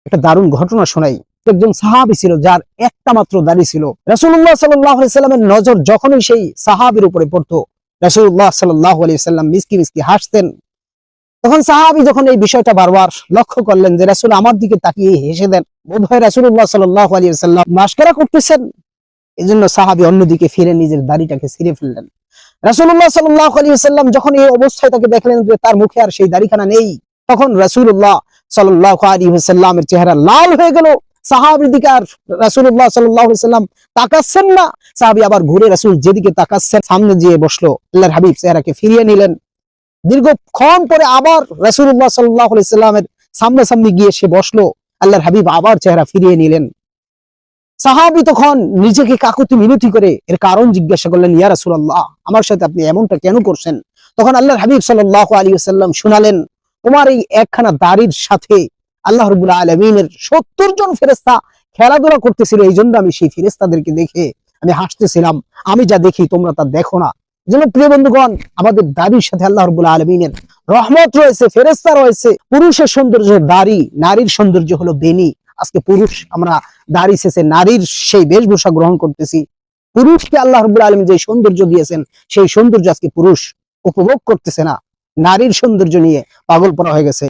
একটা দারুণ ঘটনা শোনাই। একজন সাহাবী ছিল যার একটা মাত্র দাড়ি ছিল। রাসূলুল্লাহ সাল্লাল্লাহু আলাইহি সাল্লামের নজর যখনই সেই সাহাবীর উপরে পড়তো, রাসূলুল্লাহ সাল্লাল্লাহু আলাইহি সাল্লাম মিসকি মিসকি হাসতেন। তখন সাহাবী যখন এই বিষয়টা বারবার লক্ষ্য করলেন যে রাসূল আমার দিকে তাকিয়ে হেসে দেন, বোধহয় রাসূলুল্লাহ সাল্লাল্লাহু আলাইহি সাল্লাম মাশকারা করতেছেন। এজন্য সাহাবী অন্যদিকে ফিরে নিজের দাড়িটাকে ছিঁড়ে ফেললেন। রাসূলুল্লাহ সাল্লাল্লাহু আলাইহি সাল্লাম যখন এই অবস্থায় তাকে দেখলেন যে তার মুখে আর সেই দাড়িখানা নেই, তখন রাসূলুল্লাহ সাল্লাল্লাহু আলাইহি ওয়াসাল্লামের চেহারা লাল হয়ে গেল। সাহাবীর দিকে আর রাসূলুল্লাহ সাল্লাল্লাহু আলাইহি সাল্লাম তাকাচ্ছেন না। সাহাবী আবার ঘুরে রাসূল যেদিকে তাকাচ্ছেন সামনে গিয়ে বসলো। আল্লাহর হাবিব চেহারাকে ফিরিয়ে নিলেন। দীর্ঘক্ষণ পরে আবার রাসূলুল্লাহ সাল্লাল্লাহু আলাইহি সাল্লামের সামনাসামনি গিয়ে সে বসলো। আল্লাহর হাবিব আবার চেহারা ফিরিয়ে নিলেন। সাহাবী তখন নিজেকে কাকুতি মিনতি করে এর কারণ জিজ্ঞাসা করলেন, ইয়া রাসূলুল্লাহ, আমার সাথে আপনি এমনটা কেন করছেন? তখন আল্লাহর হাবিব সাল্লাল্লাহু আলাইহি ওয়াসাল্লাম শুনালেন, তোমার এই একখানা দাড়ির সাথে আল্লাহ রাব্বুল আলামিনের 70 জন ফেরেশতা খেলাধুলা করতেছিল, এই জন্য আমি সেই ফেরেশতাদেরকে দেখে আমি হাসতেছিলাম। আমি যা দেখি তোমরা তা দেখো না। যেন প্রিয় বন্ধুগণ, আমাদের দাড়ির সাথে আল্লাহ রাব্বুল আলামিনের রহমত রয়েছে, ফেরেশতা রয়েছে। পুরুষের সৌন্দর্য দাড়ি, নারীর সৌন্দর্য হলো বেনি। আজকে পুরুষ আমরা দাড়ি শেষে নারীর সেই বেশভূষা গ্রহণ করতেছি। পুরুষকে আল্লাহ রাব্বুল আলামিন যে সৌন্দর্য দিয়েছেন, সেই সৌন্দর্য আজকে পুরুষ উপভোগ করতেছে না। নারীর সৌন্দর্য নিয়ে পাগল পড়া হয়ে গেছে।